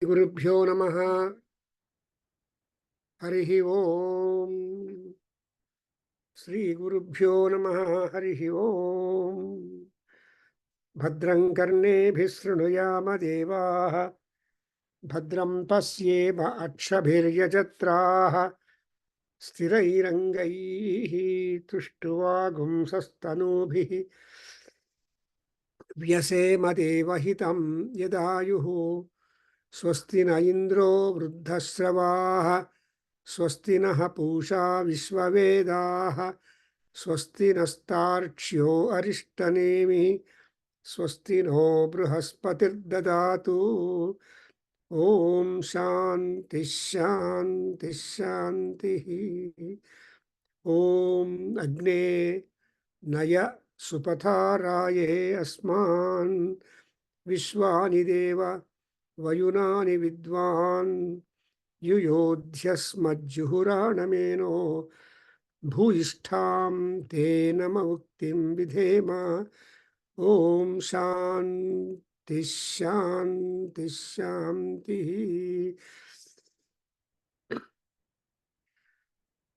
गुरुभ्यो नमः। हरिः ओम। श्री गुरुभ्यो नमः। हरिः ओम। भद्रं कर्णेभिः शृणुयाम देवाः, भद्रं पश्येम अक्षभिर्यजत्राः, स्थिरैरङ्गैः तुष्टुवागुंसस्तनूभिः व्यसेम देवहितं यदायुः। स्वस्ति न इंद्रो वृद्धश्रवाः, स्वस्ति नः पूषा विश्ववेदाः, स्वस्ति नस्तार्क्ष्यो अरिष्टनेमिः, स्वस्ति नो बृहस्पतिर्ददातु। ओम शांति शांति शांतिः। ओम अग्ने नय सुपथाराये अस्मान् विश्वानि देव वयुनानि विद्वान् युयोध्यस्मज्जुहुराणमेनो भूयिष्ठां तेन मुक्तिं विधेम। ओम शांति शांति शांति।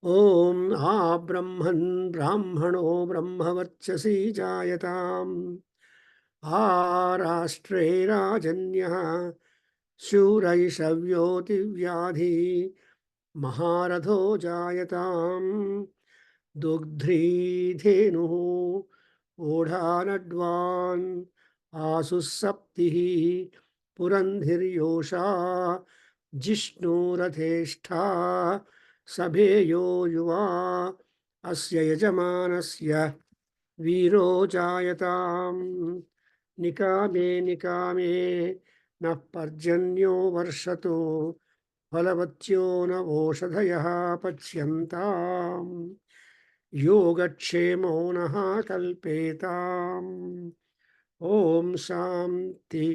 ओम आ ब्रह्मन् ब्राह्मणो ब्रह्मवर्चसी जायताम्, आ राष्ट्रे राजन्यः शूरैषव्योतिव्याधि महारथो जायताम्। दुग्ध्री धेनुः ओढानड्वान् आसुः सप्तिः पुरन्धिर्योषा जिष्णुरथेष्ठा सभेयो युवा अस्य यजमानस्य वीरो जायताम्। निकामे निकामे नः पर्जन्यो वर्षतो फलवत्यो न ओषधयः पच्यन्ताम्। योगक्षेमो नः कल्पेताम्। ओम शांति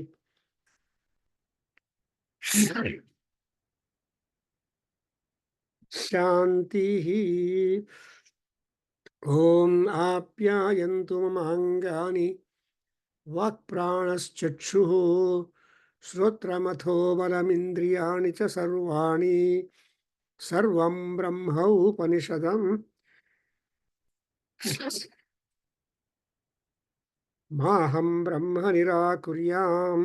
शांतिः। ओम आप्यायन्तु ममाङ्गानि वाक्प्राणश्चक्षुः श्रोत्रमथो बलमिन्द्रियाणि च सर्वाणि सर्वं ब्रह्म उपनिषदम् माहं ब्रह्म निराकुर्याम्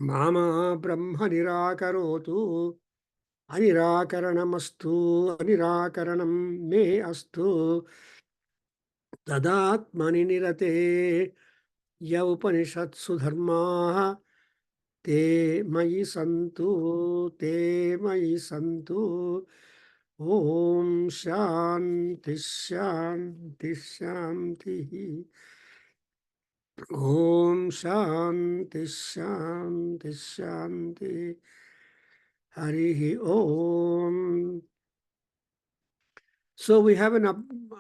मा ब्रह्म निराकरोतु। अनिराकरणमस्तु अनिराकरणं मे अस्तु। तदात्मनि निरते य उपनिषत्सु धर्माः ते मयि सन्तु ते मयि सन्तु। ओम शांति शांति शांतिः। ओम शांति शांति शांति। हरिः ओम। So we have a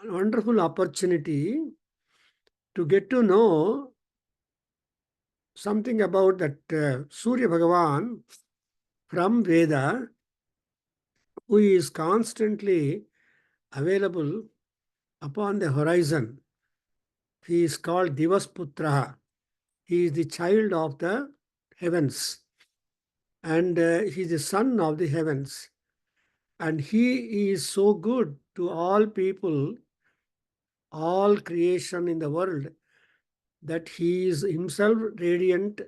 wonderful opportunity to get to know something about that Surya Bhagavan from Veda, who is constantly available upon the horizon. He is called Divasputra. He is the child of the heavens, and he is the son of the heavens. And he is so good to all people, all creation in the world, that he is himself radiant,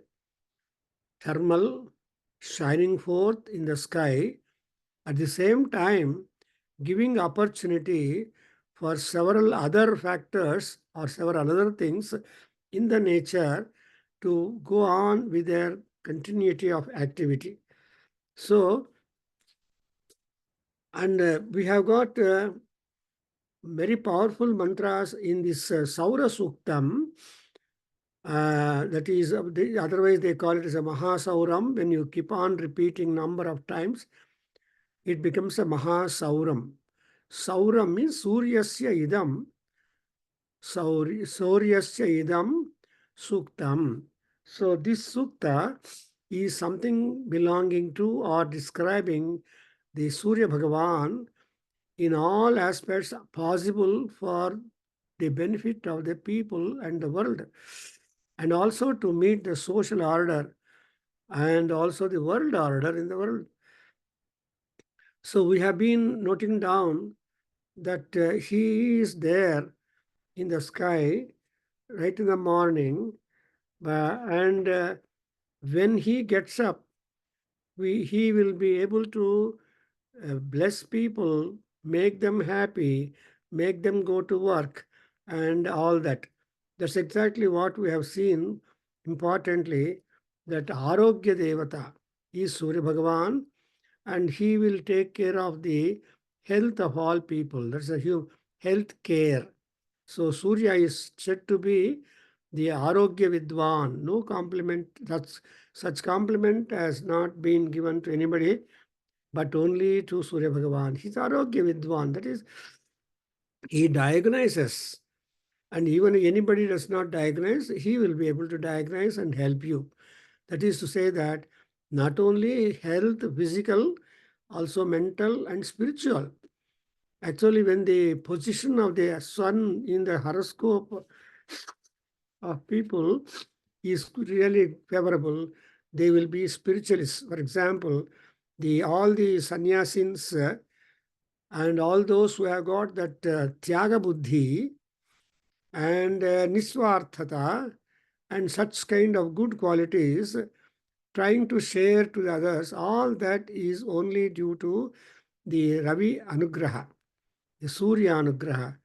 thermal, shining forth in the sky, at the same time giving opportunity for several other factors or several other things in the nature to go on with their continuity of activity. So, and we have got very powerful mantras in this Saura Suktam. That is, otherwise they call it as a Mahasauram. When you keep on repeating number of times, it becomes a Mahasauram. Sauram means Suryasya idam. Suryasya idam suktam. So this sukta is something belonging to or describing the Surya Bhagavan in all aspects possible for the benefit of the people and the world, and also to meet the social order and also the world order in the world. So we have been noting down that he is there in the sky right in the morning, and when he gets up, he will be able to bless people, make them happy, make them go to work, and all that. That's exactly what we have seen. Importantly, that Arogya Devata is Surya Bhagavan, and he will take care of the health of all people. That's a huge health care. So Surya is said to be the Arogya Vidwan. No compliment, such compliment has not been given to anybody but only to Surya Bhagavan. He's Arogya Vidwan. That is, he diagnoses. And even if anybody does not diagnose, he will be able to diagnose and help you. That is to say that not only health, physical, also mental and spiritual. Actually, when the position of the sun in the horoscope of people is really favorable, they will be spiritualists. For example, all the sannyasins and all those who have got that tyaga buddhi and niswarthata and such kind of good qualities, trying to share to the others, all that is only due to the Ravi Anugraha, the Surya Anugraha.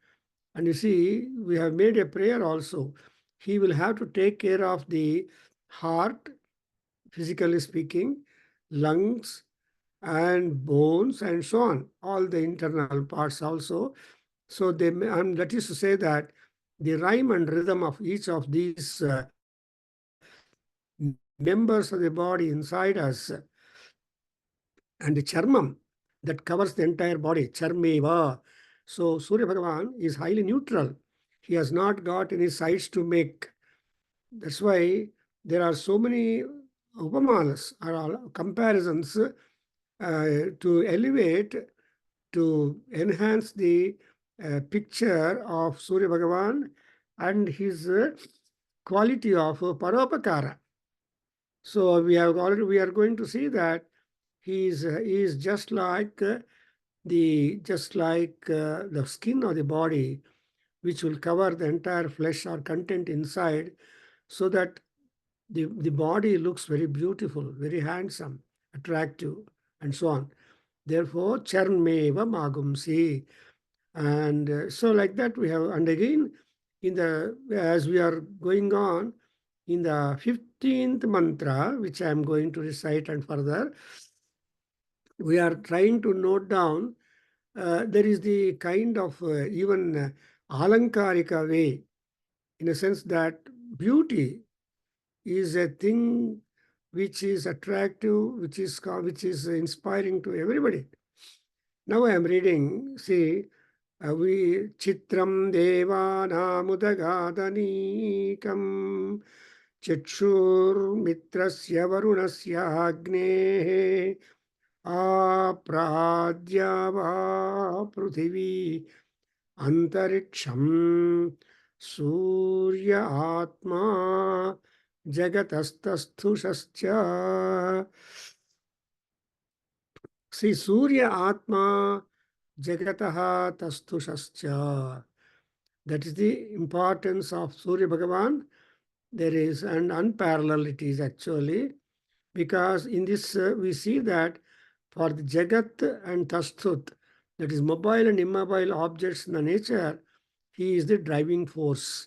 And you see, we have made a prayer also. He will have to take care of the heart, physically speaking, lungs, and bones, and so on, all the internal parts also. So and that is to say that the rhyme and rhythm of each of these members of the body inside us, and the charmam that covers the entire body, charmeva. So Surya Bhagavan is highly neutral. He has not got any sides to make. That's why there are so many upamalas or comparisons to elevate, to enhance the picture of Surya Bhagavan and his quality of paropakara. So we are going to see that he is just like the skin of the body, which will cover the entire flesh or content inside, so that the body looks very beautiful, very handsome, attractive, and so on. Therefore, charmeva magumsi. And so like that we have, and again, as we are going on, in the 15th mantra, which I am going to recite and further, we are trying to note down, there is the kind of even alankarika way, in a sense that beauty is a thing which is attractive, which is inspiring to everybody. Now I am reading, see, we chitram devanamudagadanekam चक्षुर्मित्रस्य वरुणस्य अग्नेः आप्राद्या वा पृथिवी अंतरिक्षं सूर्य आत्मा जगतस्तस्थुषश्च. See, Surya Atma Jagataha Tasthusascha. That is the importance of Surya Bhagavan. There is an unparalleled it is actually, because in this we see that for the Jagat and Tasthut, that is mobile and immobile objects in the nature, he is the driving force.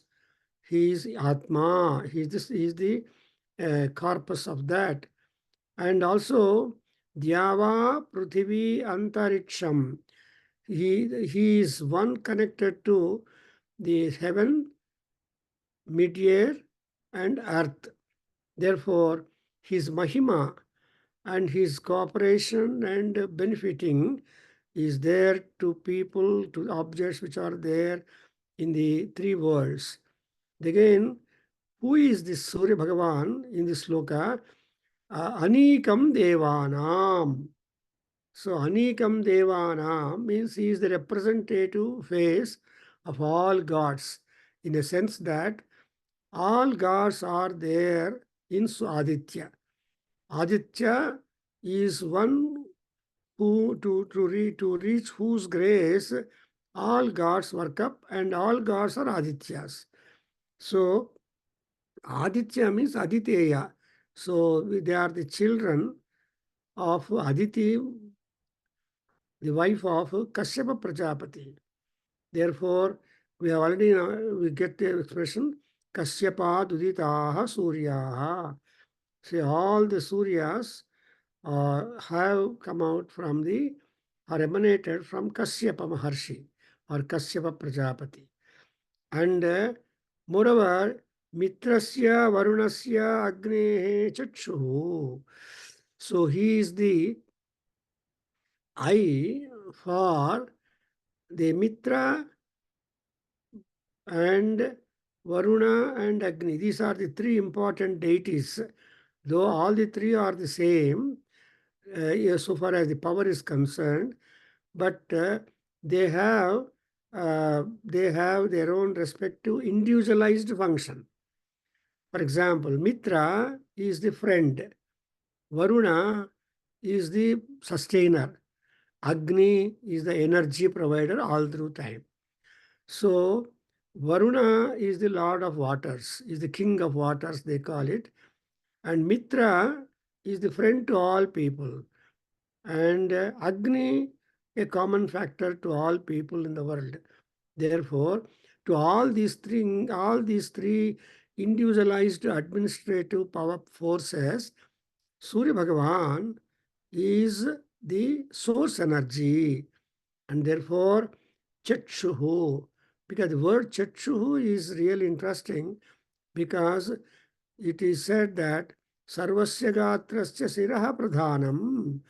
He is Atma. He is the corpus of that. And also, Dhyava Prithvi Antariksham. He is one connected to the heaven, mid-air, and earth. Therefore, his Mahima and his cooperation and benefiting is there to people, to objects which are there in the three worlds. Again, who is this Surya Bhagavan in this sloka? Anikam Devanam. So Anikam Devanam means he is the representative face of all gods, in a sense that all gods are there in Aditya. Aditya is one who to reach whose grace all gods work up, and all gods are Adityas. So Aditya means Aditeya. So they are the children of Aditi, the wife of Kashyapa Prajapati. Therefore, we have already we get the expression Kashyapa Duditaha Suryaha. See, all the Suryas have come out from the, are emanated from Kashyapa Maharshi or Kashyapa Prajapati. And moreover, Mitrasya Varunasya Agnehe Chakshu. So he is the eye for the Mitra and Varuna and Agni. These are the three important deities. Though all the three are the same, so far as the power is concerned, but they have their own respective individualized function. For example, Mitra is the friend, Varuna is the sustainer, Agni is the energy provider all through time. So Varuna is the lord of waters, is the king of waters, they call it, and Mitra is the friend to all people, and Agni a common factor to all people in the world. Therefore, to all these three individualized administrative power forces, Surya Bhagavan is the source energy, and therefore Chakshuhu. Because the word Chakshuhu is really interesting, because it is said that Sarvasya Gatrasya Siraha Pradhanam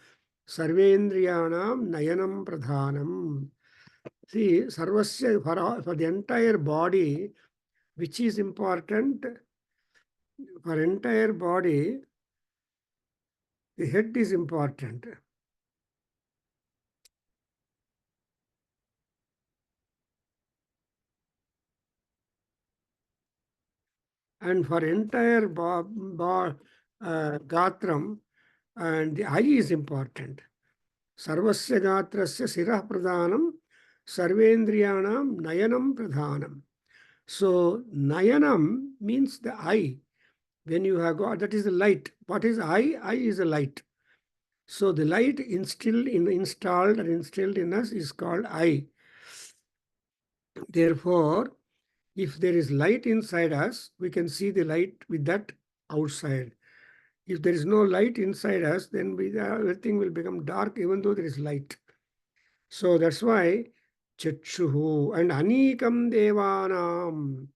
Sarvendriyanam Nayanam Pradhanam. See, Sarvasya, for the entire body, which is important, for entire body, the head is important. And for entire Gatram, and the eye is important. Sarvasya Gatrasya Sirah Pradhanam Sarvendriyanam Nayanam Pradhanam. So, Nayanam means the eye. When you have got, that is the light. What is eye? Eye is a light. So the light installed in us is called eye. Therefore, if there is light inside us, we can see the light with that outside. If there is no light inside us, then everything will become dark even though there is light. So that's why Chakshuhu and Anikam Devanam.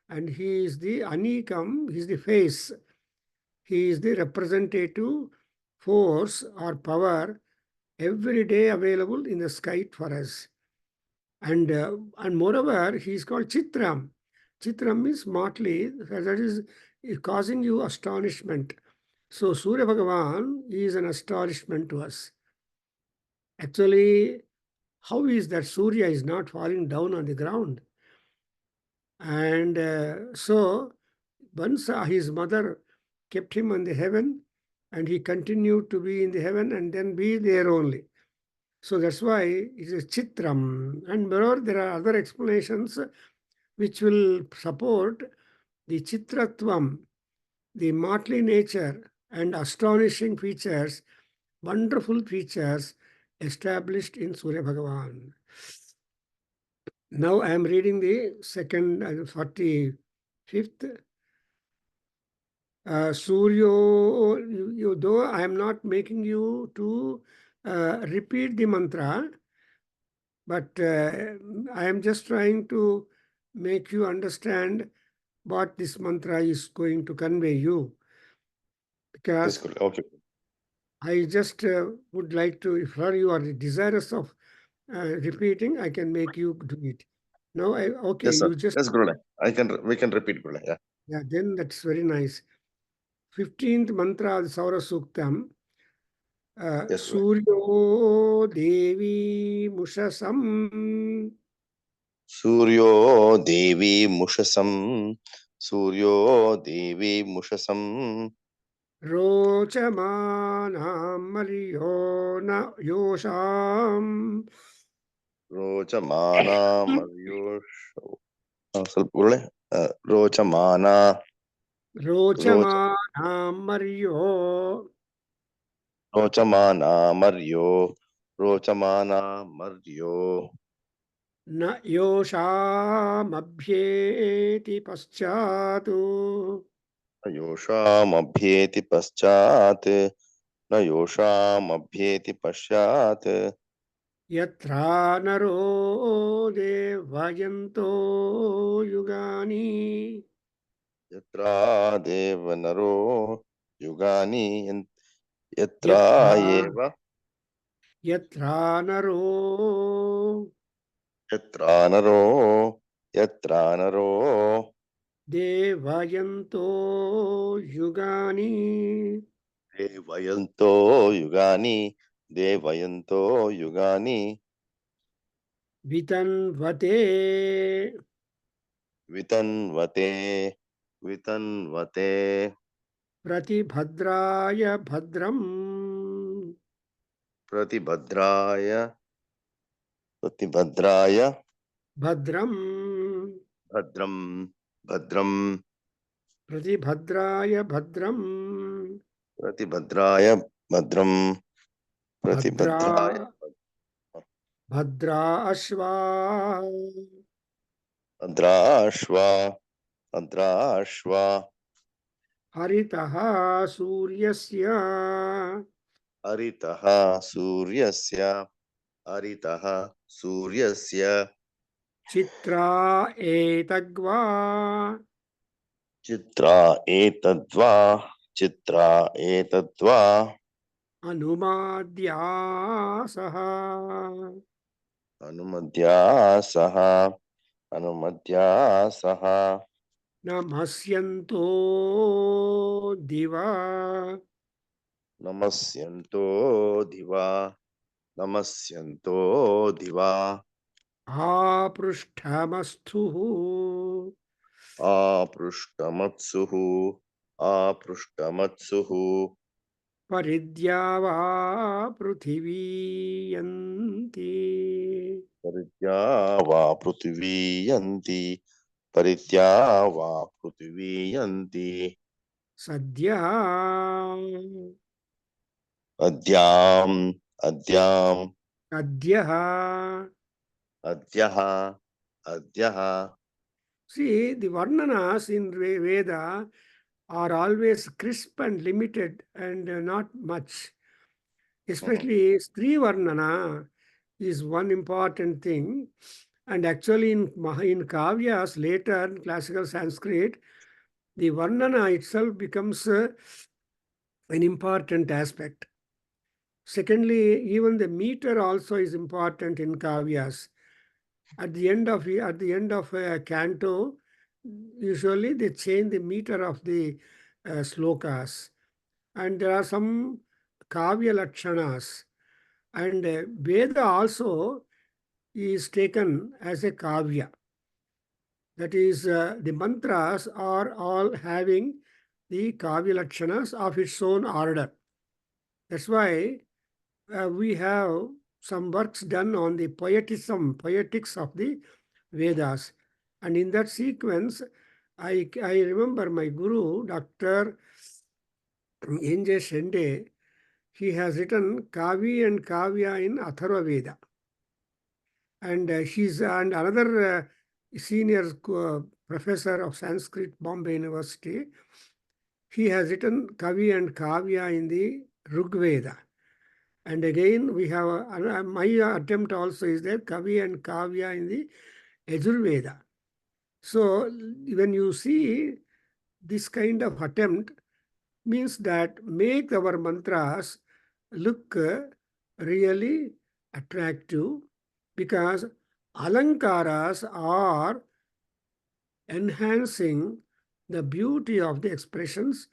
And he is the Anikam, he is the face. He is the representative force or power every day available in the sky for us. And moreover, he is called Chitram. Chitram means motley, that is causing you astonishment. So Surya Bhagavan is an astonishment to us. Actually, how is that Surya is not falling down on the ground? And so once his mother kept him on the heaven, and he continued to be in the heaven and then be there only. So that's why it is Chitram. And moreover, there are other explanations which will support the Chitratvam, the motley nature and astonishing features, wonderful features established in Surya Bhagavan. Now I am reading the second 45th. Suryo, though I am not making you to repeat the mantra, but I am just trying to make you understand what this mantra is going to convey you. Because okay. I just would like to, if you are desirous of repeating, I can make you do it. Now, okay, Yes, sir. you just... Yes, Gurule. We can repeat, Gurule. Yeah. Yeah, then that's very nice. 15th mantra of the Saura Suktam. Yes, Gurule. Suryo Devi Mushasam. Suryo Devi Mushasam. Suryo Devi Mushasam. रोचमानां मर्यो न योषाम् रोचमाना मर्योषो ಸ್ವಲ್ಪ ಒಳ್ಳೆ ರೋಚಮಾನ ರೋಚ रोचमानां मर्यो रोचमाना मर्यो रोचमाना मर्यो न योषामभ्येति पश्चात् योषामभ्येति पश्चात् न योषामभ्येति पश्चात् यत्रा नरो देवयन्तो युगानि यत्रा देवनरो युगानि यत्रा यत्रा एव यत्रा नरो यत्रा नरो यत्रा नरो देवयन्तो युगानि देवयन्तो युगानि देवयन्तो युगानि वितन्वते वितन्वते वितन्वते प्रतिभद्राय भद्रम् प्रतिभद्राय प्रतिभद्राय भद्रम् भद्रं भद्रं प्रतिभद्राय भद्रम् प्रतिभद्राय भद्रं भद्रा प्रतिभद्राय भद्रा अश्वा भद्राश्वा भद्राश्वा हरितः सूर्यस्य हरितः सूर्यस्य हरितः सूर्यस्य चित्रा एतग्वा चित्रा एतद्वा चित्रा एतद्वा अनुमाद्यासः अनुमद्यासः अनुमद्यासः नमस्यन्तो दिवा नमस्यन्तो दिवा नमस्यन्तो दिवा आपृष्ठमस्थुः आपृष्टमत्सुः आपृष्टमत्सुः परिद्यावा पृथिवी यन्ति परित्या वा पृथिवी यन्ति परित्या वा पृथिवी यन्ति सद्यः अद्याम् अद्याम् अद्यः अद्यः अद्यः See, the varnanas in Veda are always crisp and limited and not much. Especially Stri Varnana is one important thing. And actually in Kavyas later, in classical Sanskrit, the Varnana itself becomes an important aspect. Secondly, even the meter also is important in Kavyas. At the end of a canto, usually they change the meter of the slokas, and there are some kavya lakshanas, and Veda also is taken as a kavya. That is, the mantras are all having the kavya lakshanas of its own order. That's why we have some works done on the poetics of the Vedas. And in that sequence, I remember my guru, Dr. N.J. Shende, he has written Kavi and Kavya in Atharva Veda. And and another senior professor of Sanskrit, Bombay University, he has written Kavi and Kavya in the Rig Veda. And again, we have my attempt also is there, Kavi and Kavya in the Yajurveda. So when you see this kind of attempt, means that make our mantras look really attractive, because alankaras are enhancing the beauty of the expressions,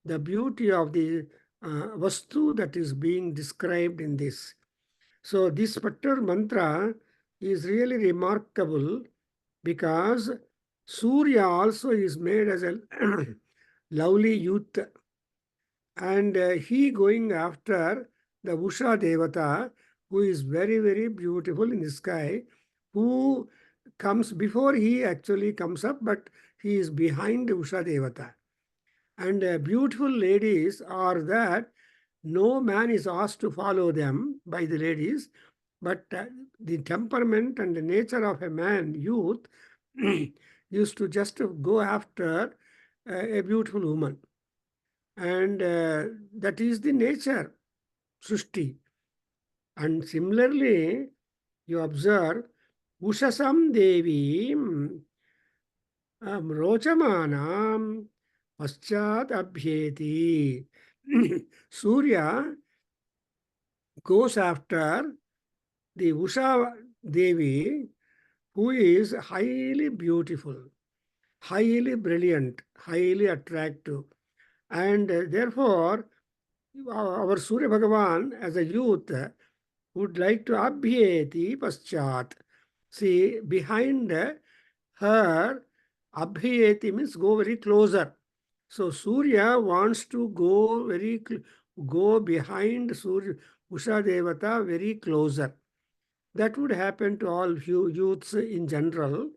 the beauty of the vastu that is being described in this. So this particular mantra is really remarkable, because Surya also is made as a lovely youth. And he going after the Usha Devata, who is very, very beautiful in the sky, who comes before he actually comes up, but he is behind Usha Devata. And beautiful ladies are that no man is asked to follow them by the ladies, but the temperament and the nature of a man, youth, used to just go after a beautiful woman. And that is the nature, Srushti. And similarly, you observe Ushasam Devi Rochamanam Paschat Abhyeti. Surya goes after the Usha Devi, who is highly beautiful, highly brilliant, highly attractive. And therefore, our Surya Bhagavan as a youth would like to abhyeti paschat. See, behind her, abhyeti means go very closer. So Surya wants to go go behind Surya Usha Devata very closer. That would happen to all youths in general,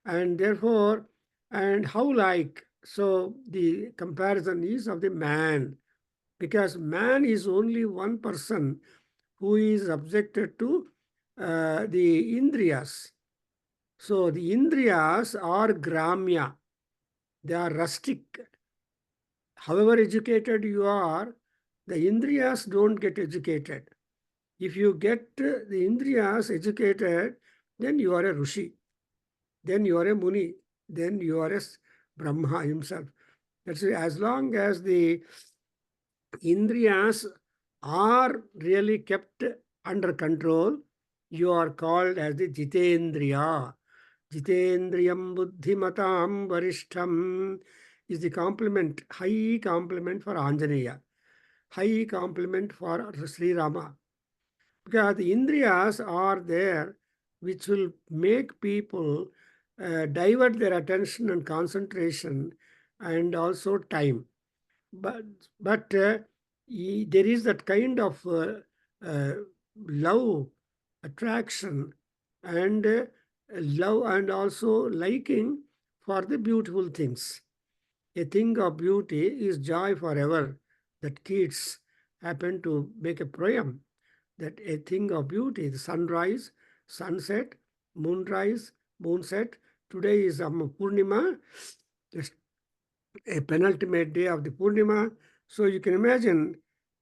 and therefore, and how like so the comparison is of the man, because man is only one person who is subjected to the indriyas. So the indriyas are gramya, they are rustic. However educated you are, the indriyas don't get educated. If you get the indriyas educated, then you are a Rishi, then you are a Muni, then you are a Brahma himself. That's it. As long as the Indriyas are really kept under control, you are called as the Jitendriya. Jitendriyam buddhimatam varishtham is the compliment, high compliment for Anjaneya, high compliment for Sri Rama. Because the Indriyas are there which will make people divert their attention and concentration and also time. But there is that kind of uh, love, attraction, and love and also liking for the beautiful things. A thing of beauty is joy forever. That kids happen to make a poem that a thing of beauty, the sunrise, sunset, moonrise, moonset. Today is Purnima, a penultimate day of the Purnima. So you can imagine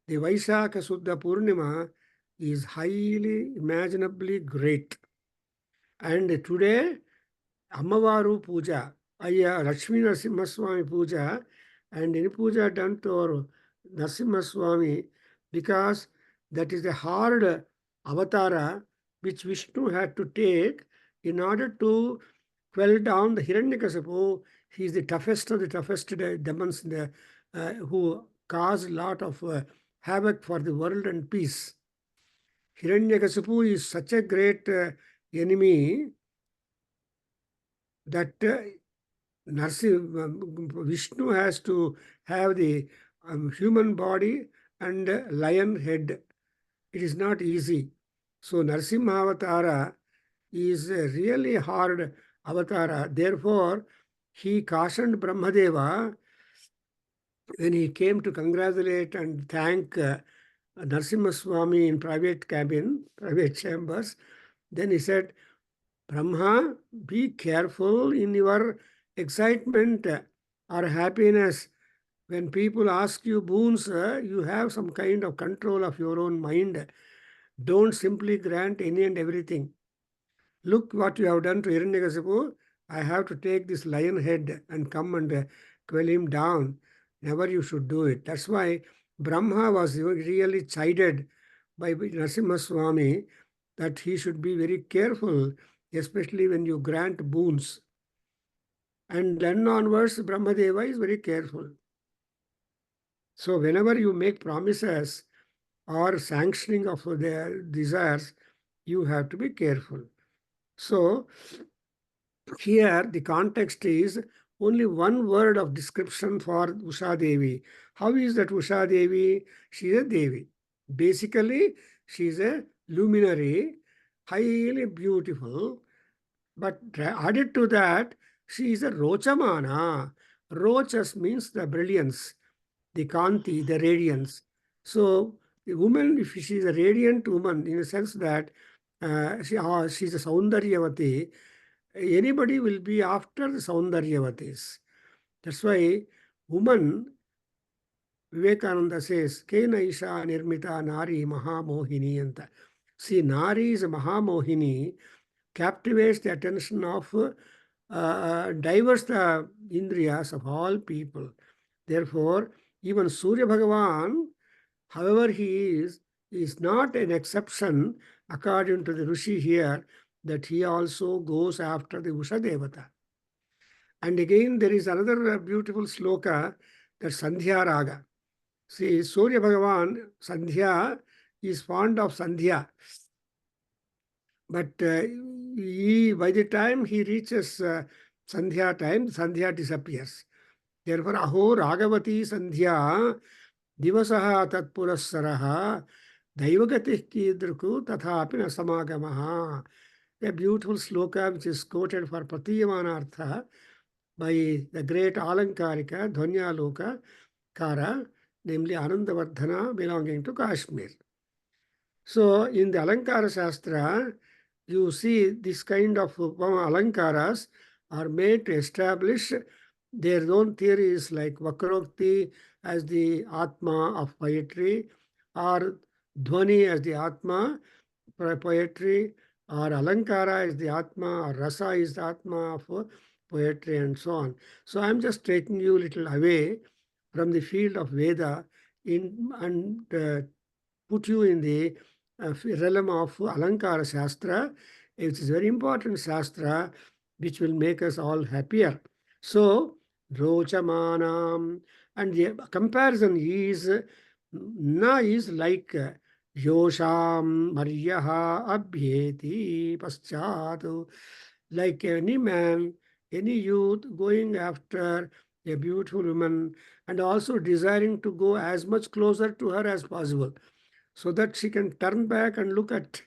the Vaisakha Suddha Purnima is highly imaginably great. And today, Ammavaru Puja, Lakshmi Narasimhaswamy Puja, and any puja done to our Narasimhaswamy, because that is a hard avatara which Vishnu had to take in order to quell down the Hiranyakasipu. He is the toughest of the toughest demons who cause a lot of havoc for the world and peace. Hiranyakasipu is such a great enemy that Vishnu has to have the human body and lion head. It is not easy. So Narasimha Avatara is a really hard avatara. Therefore, he cautioned Brahmadeva when he came to congratulate and thank Narasimha Swami in private cabin, private chambers. Then he said, Brahma, be careful in your excitement or happiness. When people ask you boons, you have some kind of control of your own mind. Don't simply grant any and everything. Look what you have done to Hiranyakasipu. I have to take this lion head and come and quell him down. Never you should do it. That's why Brahma was really chided by Narasimha Swami that he should be very careful, especially when you grant boons. And then onwards, Brahmadeva is very careful. So whenever you make promises or sanctioning of their desires, you have to be careful. So here the context is only one word of description for Usha Devi. How is that Usha Devi? She is a Devi. Basically, she is a luminary, highly beautiful. But added to that, she is a Rochamana. Rochas means the brilliance, the Kanti, the radiance. So the woman, if she is a radiant woman, in the sense that she's a Saundaryavati, anybody will be after the Saundaryavatis. That's why woman, Vivekananda says, Kena Isha Nirmita Nari Mahamohini Anta. See, Nari is a Mahamohini, captivates the attention of diverse the indriyas of all people. Therefore, even Surya Bhagavan, however he is not an exception according to the Rishi here, that he also goes after the Usha Devata. And again, there is another beautiful sloka, that Sandhya Raga. See, Surya Bhagavan, Sandhya, is fond of Sandhya. But by the time he reaches Sandhya time, Sandhya disappears. Therefore, Aho Ragavati Sandhya Divasaha Tatpurassaraha Daivagati Kidruku Tathapi Nasamagamaha. A beautiful sloka which is quoted for Pratiyamanartha by the great Alankarika, Dhvanyaloka Kara, namely Anandavardhana, belonging to Kashmir. So, in the Alankara Shastra, you see this kind of Alankaras are made to establish their own theories, like Vakrokti as the Atma of poetry, or Dhvani as the Atma for poetry, or Alankara is the Atma, or Rasa is the Atma of poetry, and so on. So I'm just taking you a little away from the field of Veda and put you in the realm of Alankara Shastra. It is very important Shastra which will make us all happier. So, Rochamanam, and the comparison is, na is like Yosham Maryaha Abhyeti Paschatu, like any man, any youth going after a beautiful woman and also desiring to go as much closer to her as possible, so that she can turn back and look at.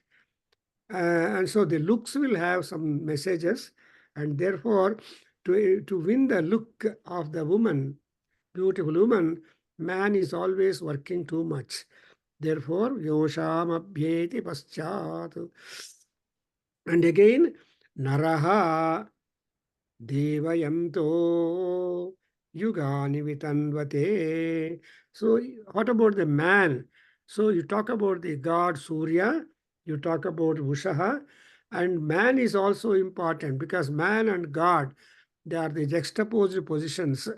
And so the looks will have some messages, and therefore, to win the look of the woman, beautiful woman, man is always working too much. Therefore, yosham abhyeti paschat. And again, naraha devayanto yugani vitanvate. So, what about the man? So, you talk about the god Surya, you talk about Vushaha, and man is also important because man and God, they are the juxtaposed positions.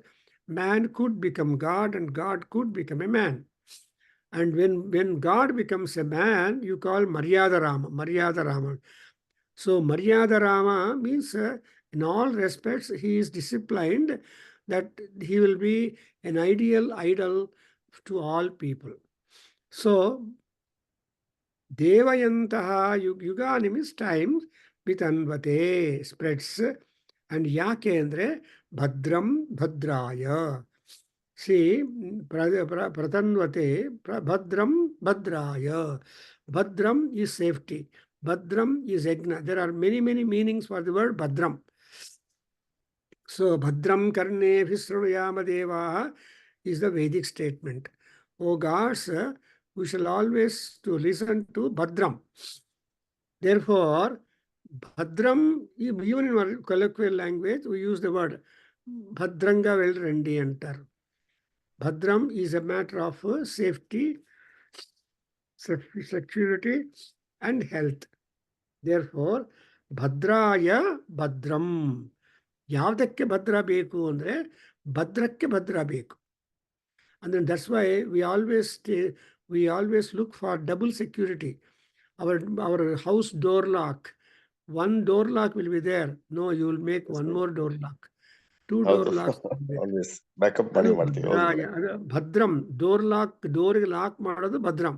Man could become God and God could become a man. And when God becomes a man, you call Maryada Rama, Maryada Rama. So Maryada Rama means in all respects he is disciplined, that he will be an ideal idol to all people. So Devayantaha Yugani means time, Vitanvate spreads, and Yakendre Bhadram Bhadraya. See, Pratanvate Bhadram Bhadraya. Bhadram is safety. Bhadram is Yajna. There are many, many meanings for the word Bhadram. So, Bhadram Karne Visrunayama Devaha is the Vedic statement. O gods, we shall always to listen to Bhadram. Therefore, Bhadram, even in our colloquial language, we use the word Bhadrangga vel rendi enter. Bhadram is a matter of safety, security, and health. Therefore, Bhadraya Bhadram. Yavdakke Bhadra beku andre, Bhadrakke Bhadra beku. And then that's why we always look for double security. Our house door lock, one door lock will be there. No, you will make one more door lock. Two door ಹೌದು locks will be there. Always backup ಅದು ಮಾಡಿ ಮಾಡ್ತೀವಿ. ಹೌದು ಭದ್ರಾಯ, ಅದು ಭದ್ರಂ. ಡೋರ್ಗೆ lock ಮಾಡೋದು ಭದ್ರಂ.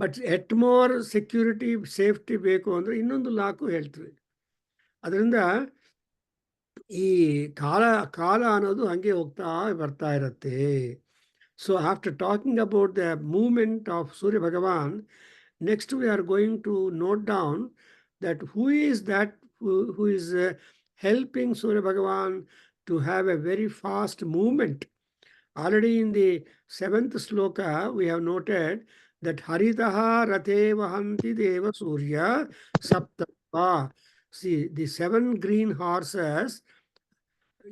But at more security safety ಬೇಕು ಅಂದ್ರೆ ಇನ್ನೊಂದು ಲಾಕು ಹೇಳ್ತೀವಿ. ಅದರಿಂದ ಈ ಕಾಲ ಅನ್ನೋದು ಹಂಗೆ ಹೋಗ್ತಾ ಬರ್ತಾ ಇರತ್ತೆ. So after talking about the movement of Surya Bhagavan, next we are going to note down that who is that who is helping Surya Bhagavan to have a very fast movement. Already in the 7th sloka, we have noted that Haritaha Rate Vahanti Deva Surya Saptava. See, the 7 green horses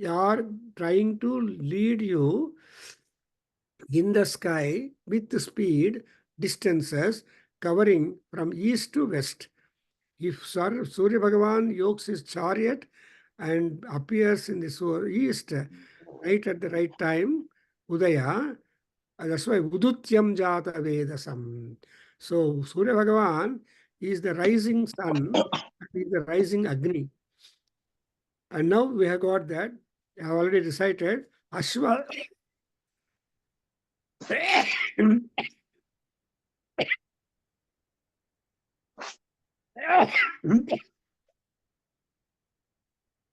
are trying to lead you in the sky with speed distances covering from east to west. If Surya Bhagavan yokes his chariot and appears in the east right at the right time, Udaya, that's why Udutyam Jata Vedasam. So Surya Bhagavan is the rising sun and is the rising Agni. And now we have got that. I have already recited Ashwa.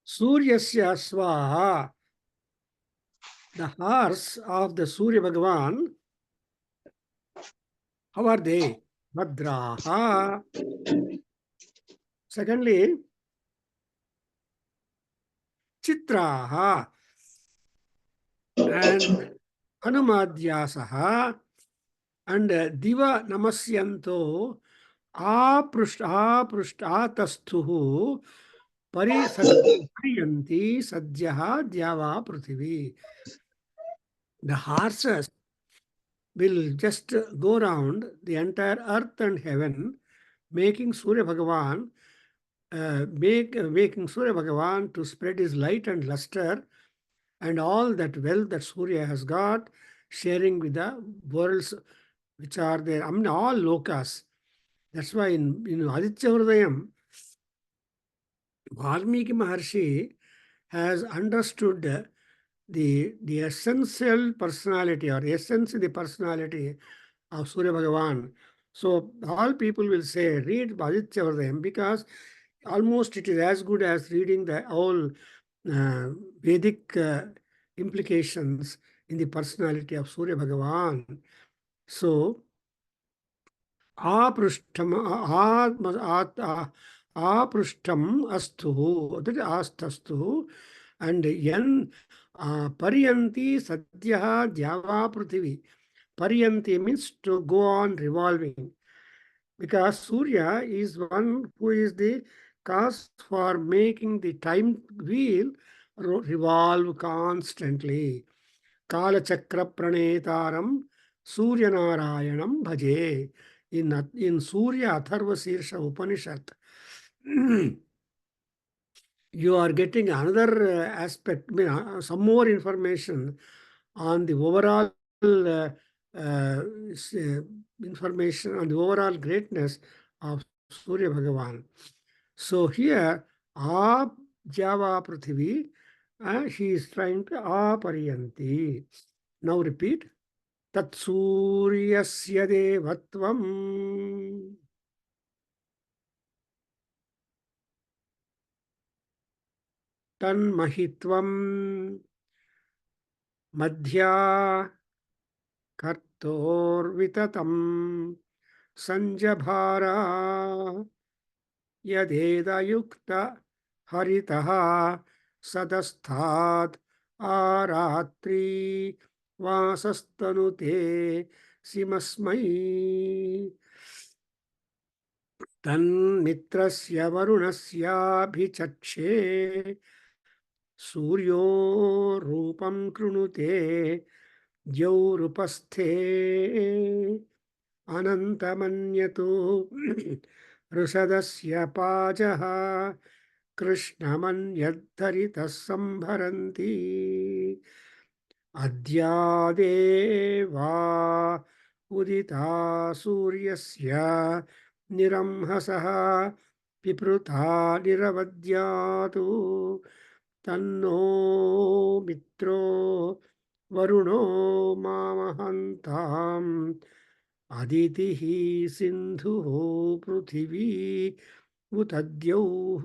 Suryasya Swaha, the horse of the Surya Bhagavan, how are they? Bhadraha. Secondly, Chitraha and Hanumadhyasaha and Diva Namasyanto Aprushtatastuhu Pariyanti Sadhyaha Dyava Prithvi. The horses will just go around the entire earth and heaven, making Surya Bhagavan, making Surya Bhagavan to spread his light and luster and all that wealth that Surya has got, sharing with the worlds which are there. I mean, all lokas. That's why in Aditya Hridayam, Valmiki Maharshi has understood the essential personality or essence of the personality of Surya Bhagavan. So all people will say, read Aditya Hridayam because almost it is as good as reading the whole Vedic implications in the personality of Surya Bhagavan. So, aprishtam aprishtam astu, that is astastu, and yan pariyanti sadhyaha dyava prithvi. Pariyanti means to go on revolving, because Surya is one who is the cause for making the time wheel revolve constantly. Kala Chakra Pranetaram Surya Narayanam Bhaje. In Surya Atharva Sirsha Upanishad, you are getting another aspect, some more information on the overall information on the overall greatness of Surya Bhagavan. So here, Ap Java Prithvi, he is trying to Apariyanti. Now repeat. Tatsuryasya devatvam tanmahitvam madhya kartorvitatam sanjabhara yadedayukta haritaha sadasthat aratri vasastanute simasmai तन्मित्रस्य वरुणस्याभिचक्षे सूर्यो रूपं कृणुते द्यौरुपस्थे अनन्तमन्यतो ऋषदस्य पाजः कृष्णमन्यद्धरितः सम्भरन्ति अद्यादेवा उदिता सूर्यस्य निरंहसः पिपृथा निरवद्यातु तन्नो मित्रो वरुणो मामहन्ताम् अदितिः सिन्धुः पृथिवी utadhyauh.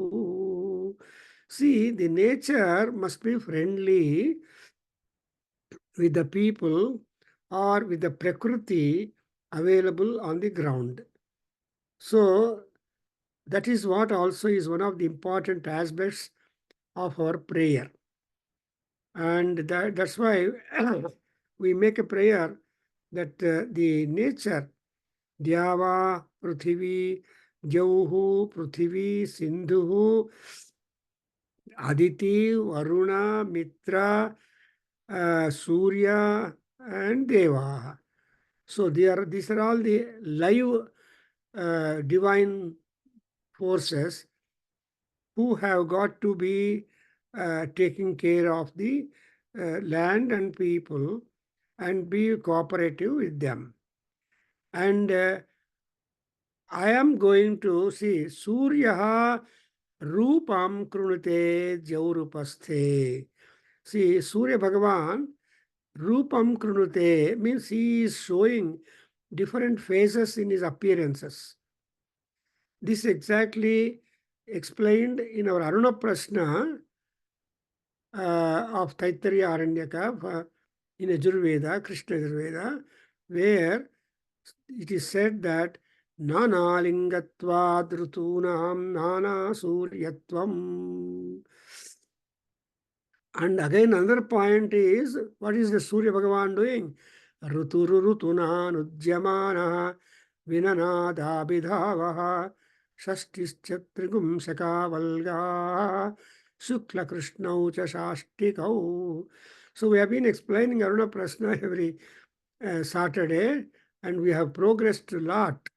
See, the nature must be friendly with the people or with the Prakriti available on the ground. So that is what also is one of the important aspects of our prayer. And that's why we make a prayer that the nature, Dyava, Pruthivi, Jauhu, Pruthivi, Sindhu, Aditi, Varuna, Mitra, Surya, and Deva. So these are all the live divine forces who have got to be taking care of the land and people and be cooperative with them. And I am going to see Surya Rupam Krunute Jaurupasthe. See, Surya Bhagavan Rupam Krunute means he is showing different phases in his appearances. This exactly explained in our Aruna Prashna of Taittiriya Aranyaka in Ajurveda, Krishna Ajurveda, where it is said that Nana Lingatvad Rutunam Nana Suryatvam. And again, another point is, what is the Surya Bhagavan doing? Ruturu Rutuna Nujyamana Vinanada Bidhavaha Shastischatrigum Saka Valga Shukla Krishnau Cha Shastikau. So we have been explaining Aruna Prasna every Saturday, and we have progressed a lot.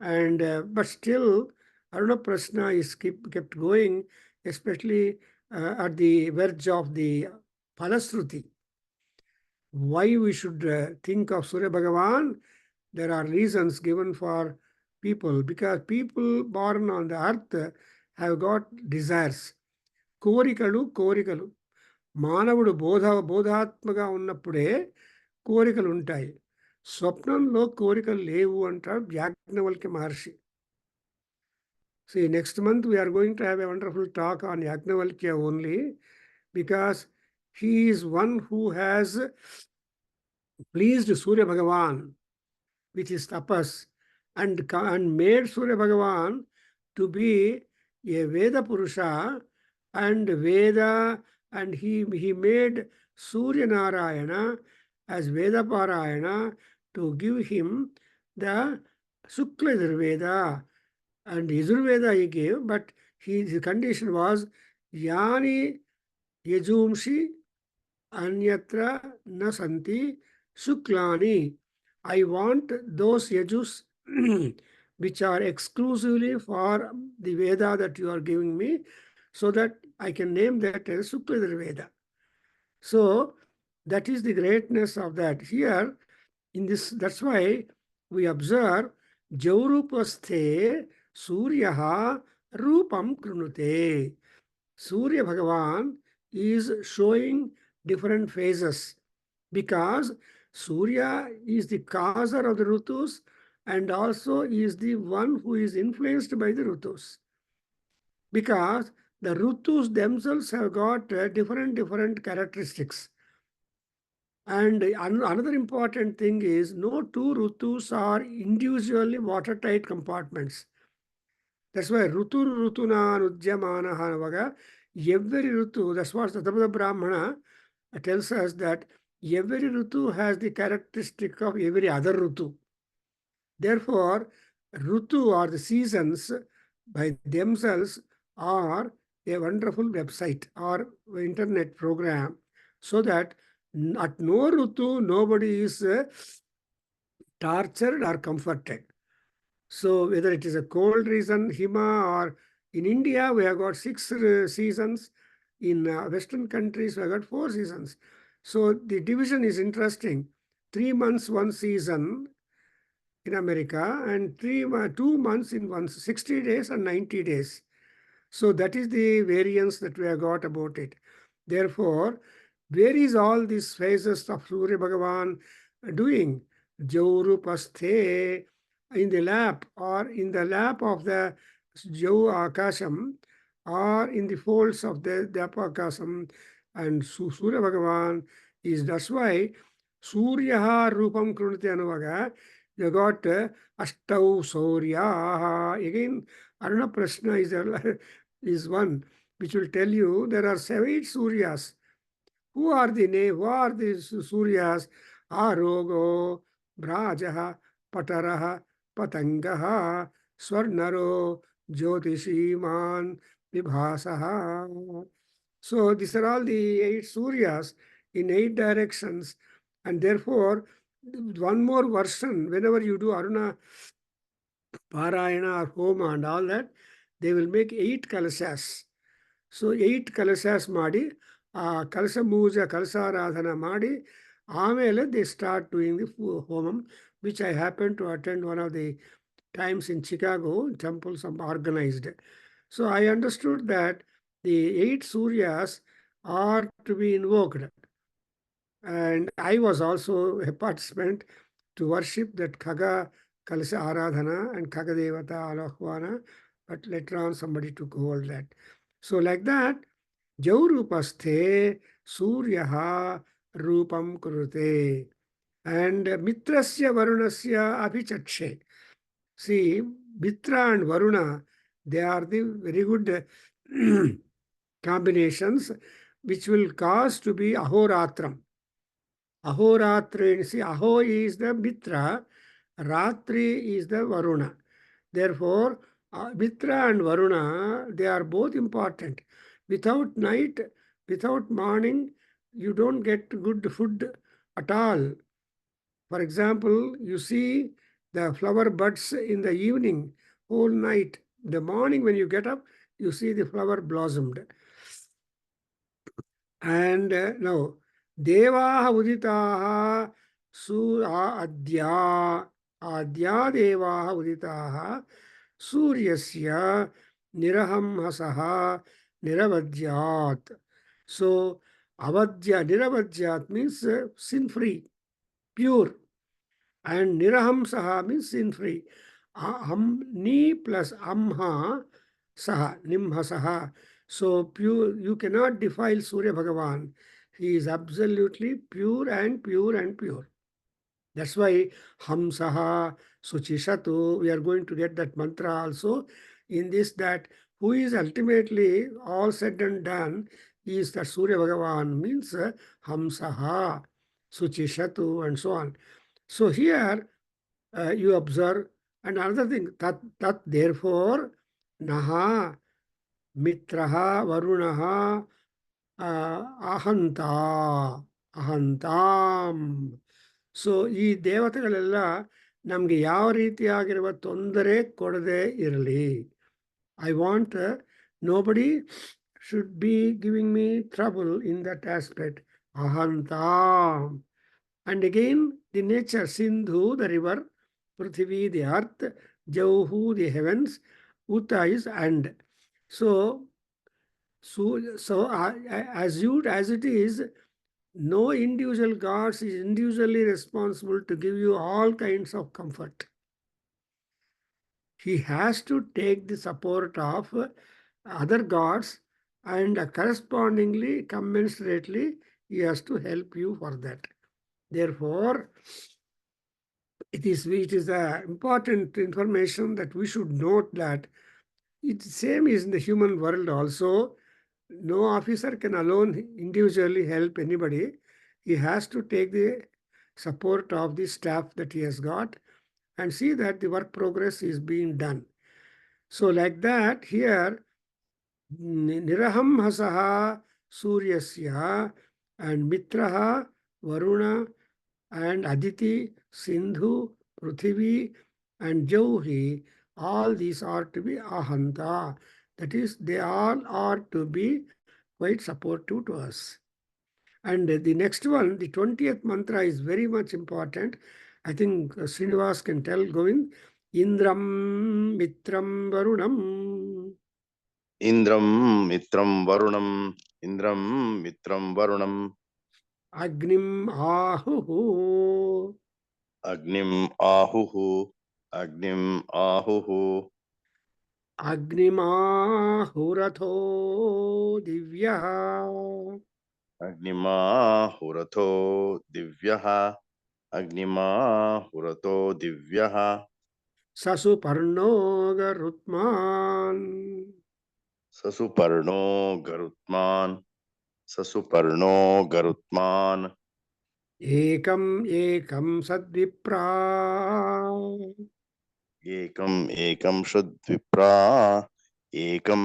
And but still, Aruna Prasna is kept going, especially at the verge of the Palasruti. Why we should think of Surya Bhagavan? There are reasons given for people, because people born on the earth have got desires. కోరికలు మానవుడు బోధాత్మగా ఉన్నప్పుడే కోరికలు ఉంటాయి. స్వప్నంలో కోరికలు లేవు అంటారు యాజ్ఞవల్క్య మహర్షి. See, next month we are going to have a wonderful talk on Yajnavalkya only, because he is one who has pleased Surya Bhagavan with his tapas and made Surya Bhagavan to be a Veda Purusha and Veda, and he made Surya Narayana as Veda Parayana to give him the Shukla Veda. And Yajurveda he gave, but his condition was Yani Yajumshi Anyatra Nasanti Shuklani. I want those Yajus which are exclusively for the Veda that you are giving me, so that I can name that as Shukla Veda. So that is the greatness of that. Here, in this, that's why we observe Jaurupasthe Suryaha Rupam Krunute. Surya Bhagavan is showing different phases, because Surya is the causer of the Rutus and also is the one who is influenced by the Rutus. Because the Rutus themselves have got different characteristics. And another important thing is, no two Rutus are individually watertight compartments. That's why Rutuna Nujyamana Hanavaga, every Rutu, that's what the Brahmana tells us, that every Rutu has the characteristic of every other Rutu. Therefore, Rutu, or the seasons by themselves, are a wonderful website or internet program, so that at no Rutu nobody is tortured or comforted. So whether it is a cold region, Hima, or in India, we have got 6 seasons. In Western countries, we have got 4 seasons. So the division is interesting. 3 months, 1 season in America, and 2 months in 60 days and 90 days. So that is the variance that we have got about it. Therefore, where is all these phases of Surya Bhagavan doing? Jaurupasthe, in the lap, or in the lap of the Jau Akasham, or in the folds of the Akasham. And Surya Bhagavan is, that's why Suryaha Rupam Krunati Anuvaga, you got Ashtau Sauryaha. Again, Aruna Prashna is one which will tell you there are 8 Suryas. Who are the name? Who are the Suryas? Arogo, Brajaha, Pataraha, Patangaha, Swarnaro, Jyotishiman, Vibhasaha. So these are all the 8 Suryas in 8 directions. And therefore, one more version, whenever you do Aruna Parayana or Homa and all that, they will make 8 Kalashas. So 8 Kalashas ಮಾಡಿ ಕಲಶ ಮೂಜ ಕಲಶಾರಾಧನ ಮಾಡಿ ಆಮೇಲೆ they start doing the homam, which I happened to attend one of the times in Chicago, temples organized. So I understood that the 8 Suryas are to be invoked. And I was also a participant to worship that Khaga Kalasha Aradhana and Khaga Devata Alahvana, but later on somebody took hold that. So like that, Jaurupasthe Suryaha Rupam Kurute and Mitrasya Varunasya Abhichakshe. See, Mitra and Varuna, they are the very good combinations which will cause to be Ahoratram. Ahoratra, see, Aho is the Mitra, Ratri is the Varuna. Therefore, Mitra and Varuna, they are both important. Without night, without morning, you don't get good food at all. For example, you see the flower buds in the evening, whole night. The morning when you get up, you see the flower blossomed. And now, Devaha Uditaha Adya Devaha Uditaha Suryasya Niraham Hasaha Niravadyat. So, Avadya, Niravadyat means sin-free, pure. And Niraham Saha means sin-free. Ni plus Amha Saha, Nimha Saha. So pure, you cannot defile Surya Bhagavan. He is absolutely pure and pure and pure. That's why Hamsaha, Suchishatu, we are going to get that mantra also in this, that who is ultimately all said and done is that Surya Bhagavan, means Hamsaha, Suchishatu and so on. So here you observe, and another thing, tat therefore, Naha, Mitraha, Varunaha, Ahanta, Ahantam. So ಈ ದೇವತೆಗಳೆಲ್ಲ ನಮಗೆ ಯಾವ ರೀತಿಯಾಗಿರುವ ತೊಂದರೆ ಕೊಡದೆ ಇರಲಿ. I want nobody should be giving me trouble in that aspect. ಅಹಂತಾಂ. And again, the nature, Sindhu, the river, Prithvi, the earth, Jauhu, the heavens, Uta is and. So as it is, no individual gods is individually responsible to give you all kinds of comfort. He has to take the support of other gods, and correspondingly, commensurately, he has to help you for that. Therefore, it is important information that we should note that it's same is in the human world also. No officer can alone individually help anybody. He has to take the support of the staff that he has got and see that the work progress is being done. So like that, here, Niraham Hasaha Suryasya and Mitraha, Varuna, and Aditi, Sindhu, Prithvi, and Jauhi, all these are to be Ahanta. That is, they all are to be quite supportive to us. And the next one, the 20th mantra, is very much important. I think Srinivas can tell Govind. Indram Mitram Varunam. Indram Mitram Varunam. Indram Mitram Varunam. Agnim Ahuhu. Agnim Ahuhu. Agnim Ahuhu. Agnimahuratho Divya. Agnimahuratho divyaha. Agnimahuratho divyaha. Sasuparno garutman. Sasuparno garutman. Sasuparno garutman. Ekam ekam sadvipra. Ekam ekam shadvipra. Ekam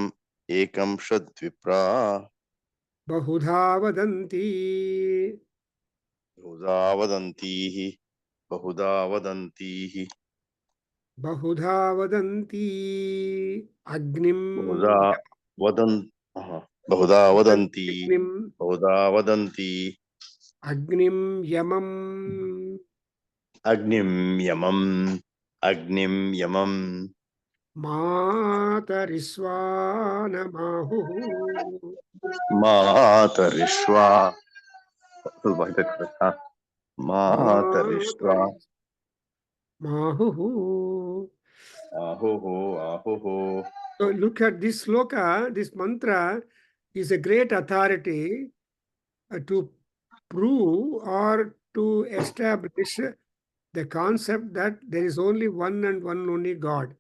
ekam shadvipra. Bahudha vadanti. Bahuda vadantihi. Bahuda vadantihi. Bahudha vadanti. Agnim. Bahuda vadan. Bahuda vadanti. Agnim. Bahuda vadanti. Agnim yamam. Agnim yamam. Agnim yamam. Matariswana mahu. Matarishva. Matarishva. Mataris mahu. Ahoho, ahoho. So look at this sloka, this mantra is a great authority to prove or to establish the concept that there is only one and one only God.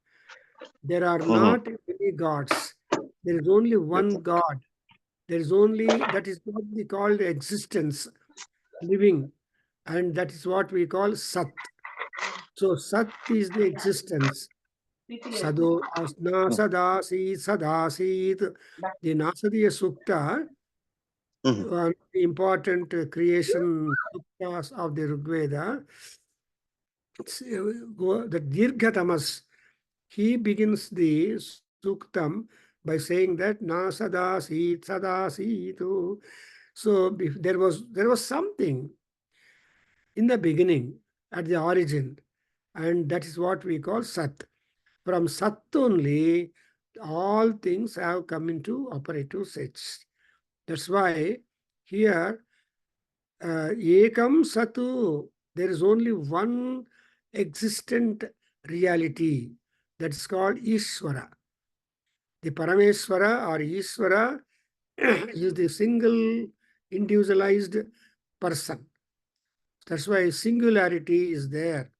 There are not many gods. There is only one God. There is only, that is what we call the existence, living, and that is what we call Sat. So Sat is the existence. Sado asna sadasi sadasit. The Nasadiya Sukta, one of the important creation suktas of the Rig Veda, the Dirghatamas, he begins the suktam by saying that na sadasit sadasitu. So there was something in the beginning, at the origin, and that is what we call Sat. From Sat only, all things have come into operative sets. That's why here, Ekam Satu, there is only one existent reality. That's called Ishvara. The Parameswara or Ishvara is the single individualized person. That's why singularity is there.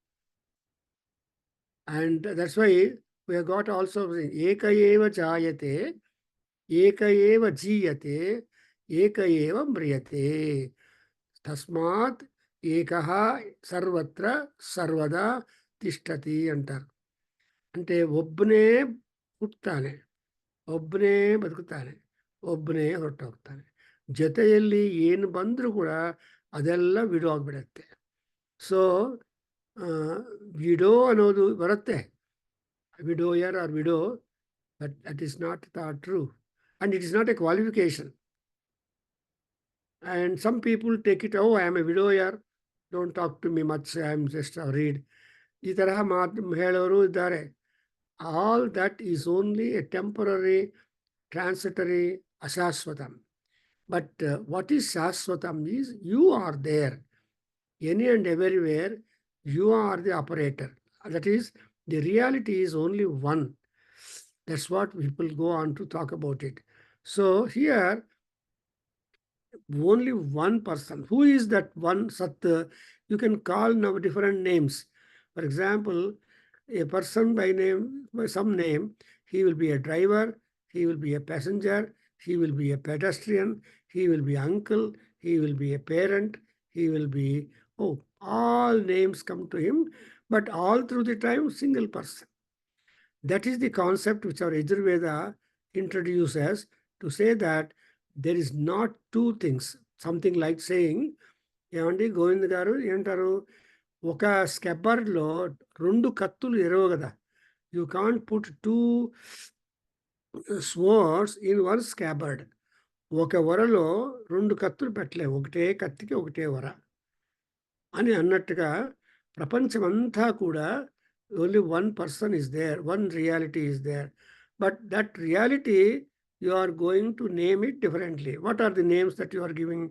And that's why we have got also Eka eva jayate, Eka eva jiyate, Eka eva mriyate. Tasmat Ekaha sarvatra sarvada tishtati antar. అంటే ಒಬ್ಬನೇ ಹುಟ್ಟುತ್ತಾನೆ, ಒಬ್ಬನೇ ಬದುಕುತ್ತಾನೆ, ಒಬ್ಬನೇ ಹೊರಟೋಗ್ತಾನೆ. ಜೊತೆಯಲ್ಲಿ ಏನು ಬಂದರೂ ಕೂಡ ಅದೆಲ್ಲ widow ಆಗಿಬಿಡತ್ತೆ. ಸೊ ವಿಡೋ ಅನ್ನೋದು ಬರುತ್ತೆ, widower or widow, but that is not true and it is not a qualification. And some people take it, oh, I am a widower, don't talk to me much, I am just a read. ಈ ತರಹ ಹೇಳೋರು ಇದ್ದಾರೆ. All that is only a temporary, transitory, ashashvatam. But what is shashvatam is you are there. Any and everywhere, you are the operator. That is, the reality is only one. That's what people go on to talk about it. So here, only one person. Who is that one Sat? You can call now different names. For example, a person by some name, he will be a driver, he will be a passenger, he will be a pedestrian, he will be uncle, he will be a parent, he will be, all names come to him, but all through the time, single person. That is the concept which our Yajurveda introduces to say that there is not two things. Something like saying, ఏమండి గోవింద్ గారు ఏంటారు, ఒక స్కెబ్బర్డ్లో 2 కత్తులు ఎరవు కదా. You can't put 2 swords in 1 స్కాబర్డ్. ఒక వరలో 2 కత్తులు పెట్టలేవు, ఒకటే కత్తికి ఒకటే వర అని అన్నట్టుగా ప్రపంచమంతా కూడా only one person is there, one reality is there. But that reality, you are going to name it differently. What are the names that you are giving?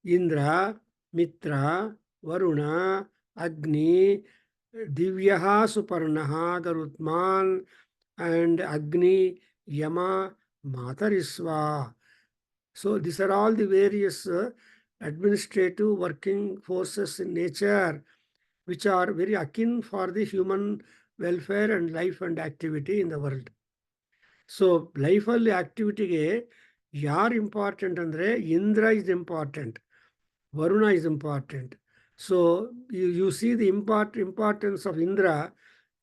Indra, Mitra, Varuna, Agni, Divyaha, Suparnaha, Garutman, and Agni, Yama, Matarisva. So these are all the various administrative working forces in nature which are very akin for the human welfare and life and activity in the world. So ಲೈಫಲ್ಲಿ ಆಕ್ಟಿವಿಟಿಗೆ ಯಾರು important ಅಂದರೆ Indra is important, Varuna is important. So you see the importance of Indra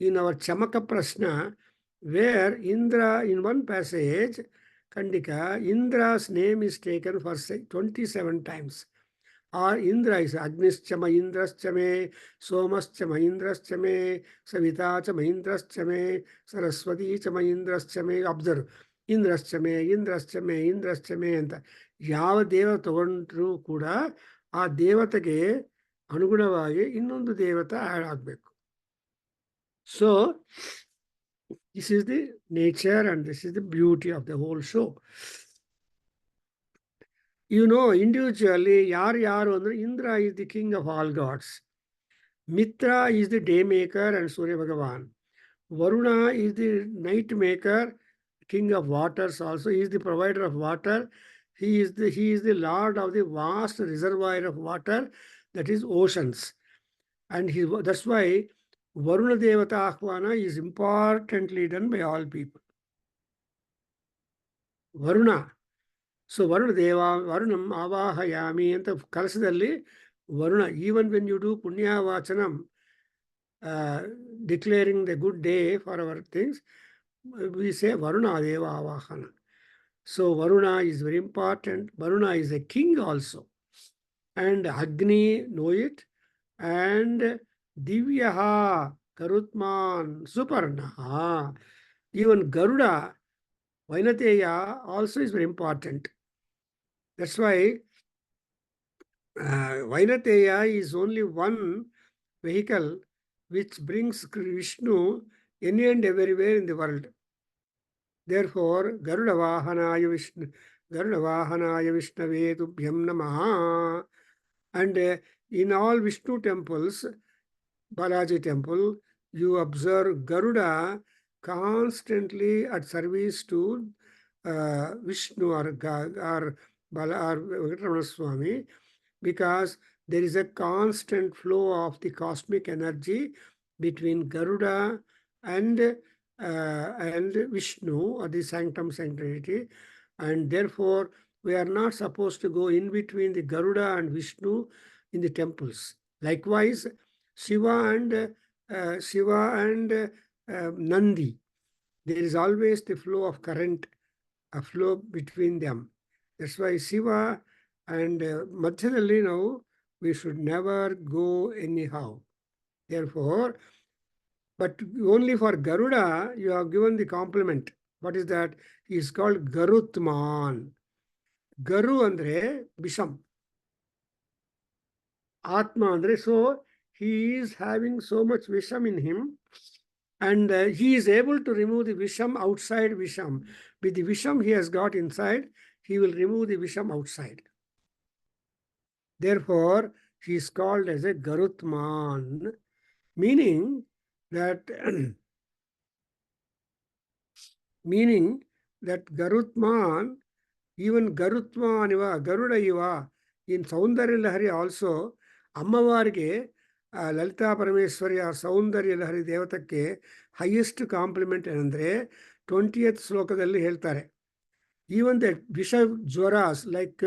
in our Chamaka Prashna, where Indra in one passage ಖಂಡಿಕ Indra's name is taken for 27 times. Or Indra is Agnischa Mahindrascha me, Somascha Mahindrascha me, Savitacha Mahindrascha me, Saraswati cha Mahindrascha me. Observe, Indrascha me, Indrascha me, Indrascha me ಅಂತ ಯಾವ ದೇವ ತಗೊಂಡ್ರೂ ಕೂಡ ಆ ದೇವತೆಗೆ ಅನುಗುಣವಾಗಿ ಇನ್ನೊಂದು ದೇವತೆ ಆ್ಯಡ್ ಆಗಬೇಕು. So this is the nature and this is the beauty of the whole show. You know, individually, yaru andre Indra is the king of all gods. Mitra is the day maker and Surya Bhagavan. Varuna is the night maker, king of waters also. He is the provider of water. He is the lord of the vast reservoir of water, that is oceans. And that's why Varuna Devata Ahvana is importantly done by all people. Varuna. So Varuna ದೇವ ವರುಣಂ ಆವಾಹಯಾಮಿ ಅಂತ ಕಲಸದಲ್ಲಿ Varuna, even when you do ಪುಣ್ಯವಾಚನಂ declaring the good day for our things, we say Varuna ದೇವ ಆವಾಹನ. So Varuna is very important. Varuna is a king also. And Agni know it. And ದಿವ್ಯ ಗರುತ್ಮಾನ್ ಸುಪರ್ಣ. ಈವನ್ Garuda Vainateya also is very important. That's why Vainateya is only one vehicle which brings Vishnu any and everywhere in the world. Therefore, Garuda Vahanaya Vishnave Tubhyam Namaha. And in all Vishnu temples, Balaji temple, you observe Garuda constantly at service to Vishnu or Venkatramana Swami, because there is a constant flow of the cosmic energy between Garuda and Vishnu, or the sanctum sanctity, and therefore we are not supposed to go in between the Garuda and Vishnu in the temples. Likewise, Shiva and Nandi, there is always the flow of current, a flow between them. That's why Shiva and Madhyadalli now, we should never go anyhow. Therefore, but only for Garuda, you have given the compliment. What is that? He is called Garutman. Garu andre Bisham. Atma andre, so he is having so much Visham in him. And he is able to remove the Visham outside Visham. With the Visham he has got inside, he will remove the Visham outside. Therefore, he is called as a Garutman, meaning that Garutman, even Garutman iva, Garuda iva, in Saundarya Lahari also, Ammavarge, Lalita ಪರಮೇಶ್ವರಿಯ ಸೌಂದರ್ಯ ಲಹರಿ ದೇವತಕ್ಕೆ highest compliment ಏನಂದರೆ 20th ಶ್ಲೋಕದಲ್ಲಿ ಹೇಳ್ತಾರೆ, even the ವಿಷ ಜ್ವರಾಸ್ like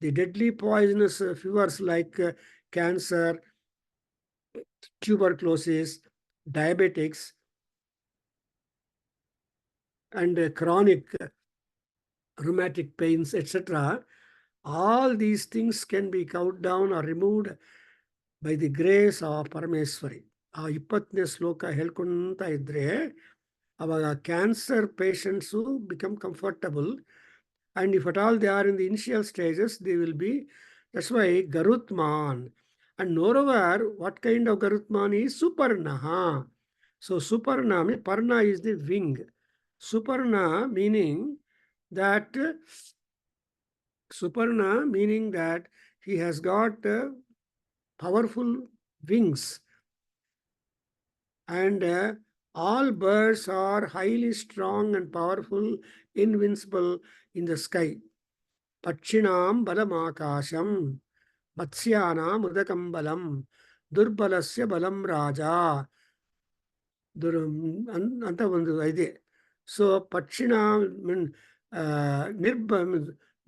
the deadly poisonous fevers like cancer, tuberculosis, diabetics and chronic rheumatic pains, etc. All these things can be cut down or removed by the grace of Parameswari. ಆ 20ನೇ ಶ್ಲೋಕ ಹೇಳ್ಕೊಂತ ಇದ್ರೆ ಅವಾಗ cancer patients become comfortable, and if at all they are in the initial stages, they will be. That's why Garutman. And moreover, what kind of Garutman is? Suparna. So Suparna, Parna is the wing. Suparna meaning that he has got powerful wings, and all birds are highly strong and powerful, invincible in the sky. Pachinam balamakasham, Matsyanam udakam balam, Durbalasya balam raja. ಅಂತ ಒಂದು ಇದೆ. So ಪಕ್ಷಿಣ ಮೀನ್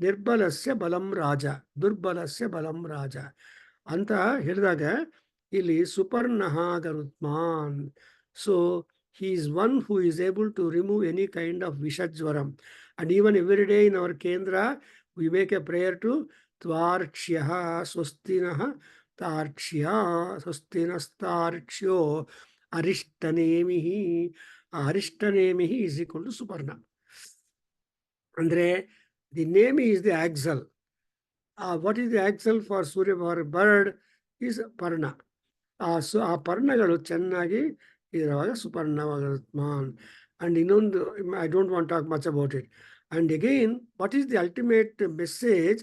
ನಿರ್ಬಲಸ್ಯ ಬಲಂ ರಾಜ, ದುರ್ಬಲಸ್ಯ ಬಲಂ ರಾಜ ಅಂತ ಹೇಳಿದಾಗ ಇಲ್ಲಿ Suparna Garutman. So he is one who is able to remove any kind of vishajwaram. And even every day in our Kendra, we make a prayer to Tvarkshyah Swastinah Tarkshya Swastinastarkshyo Arishtanemihi. Arishtanemihi is equal to Suparna. Andre, the name is the axle. What is the axle for Surya bird is Parna. So ಆ ಪರ್ಣಗಳು ಚೆನ್ನಾಗಿ ಇರುವಾಗ ಸುಪರ್ಣವಾಗುತ್ಮಾನ್. And ಇನ್ನೊಂದು, I don't want talk much about it. And again, what is the ultimate message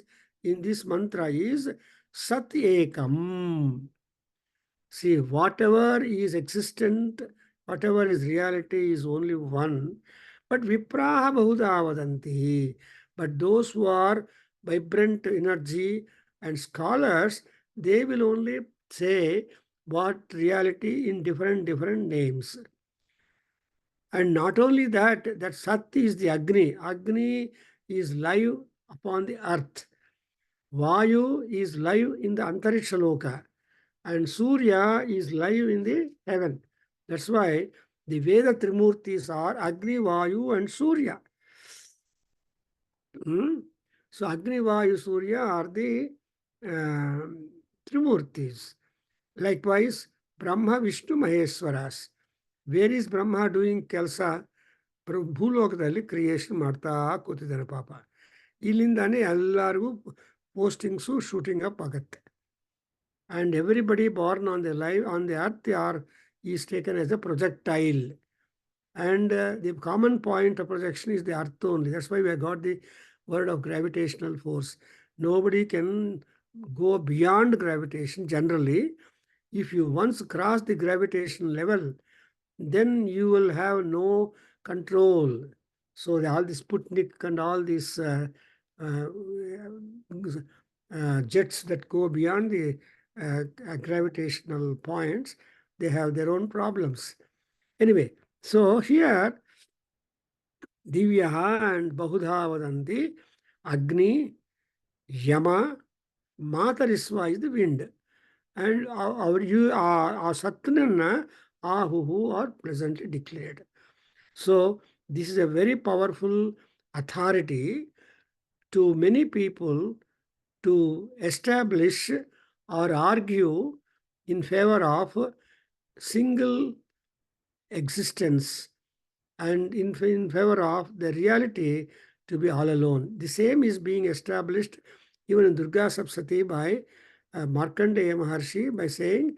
in this ಮಂತ್ರ is ಸತ್ ಏಕಂ. See, whatever is existent, whatever is reality is only one. But vipraha bahuda vadanti. But those who are vibrant energy and scholars, they will only say what reality in different names. And not only that, that Sat is the Agni. Agni is live upon the earth. Vayu is live in the Antariksha Loka. And Surya is live in the heaven. That's why the Veda Trimurtis are Agni, Vayu and Surya. So Agni, Vayu, Surya are the Trimurtis. Likewise, Brahma, Vishnu, Maheshwaras. Where is Brahma doing ಕೆಲಸ? ಭೂಲೋಕದಲ್ಲಿ creation ಮಾಡ್ತಾ ಕೂತಿದ್ದಾನೆ ಪಾಪ. ಇಲ್ಲಿಂದಾನೆ ಎಲ್ಲರಿಗೂ ಪೋಸ್ಟಿಂಗ್ಸು shooting up ಆಗುತ್ತೆ. And everybody born on the earth is taken as a projectile. And the common point of projection is the earth only. That's why we have got the word of gravitational force. Nobody can go beyond gravitation generally. If you once cross the gravitational level, then you will have no control. So all the Sputnik and all these jets that go beyond the gravitational points, they have their own problems. Anyway, so here Divya and Bahudha vadanti. Agni, Yama, Matarisva is the wind. And our Satnana, Ahuhu are presently declared. So this is a very powerful authority to many people to establish or argue in favor of single existence and in favor of the reality to be all alone. The same is being established even in Durga Sapsati by Markandeya Maharshi by saying,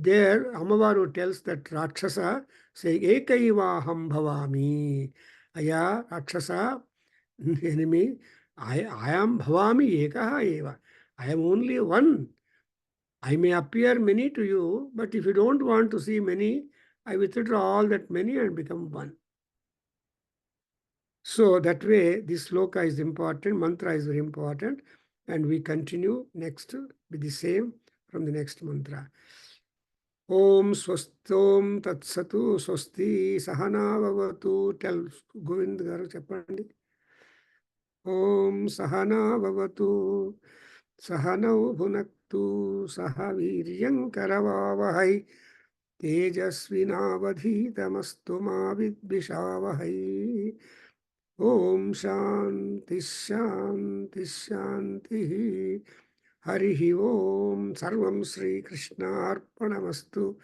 there Amavaru tells that Rakshasa saying, Ekaivaham bhavami. Aya Rakshasa, enemy, I am bhavami ekaha eva. I am only one. I may appear many to you, but if you don't want to see many, I withdraw all that many and become one. So that way, this sloka is important, mantra is very important, and we continue next with the same from the next mantra. Om swastom tatsatu swasti sahana vavatu. Tell Govind garu cheppandi. Om sahana vavatu sahanau bhunaktu saha viryam karavavahai tejasvinavadhitamastu ma vidvishavahai. Om Shanti Shanti Shanti. Harihi Om. Sarvam Sri Krishna Arpanamastu.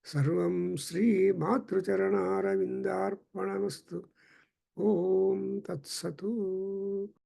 Sarvam Sri Matrucharana Aravinda Arpanamastu. Om Tat Satu.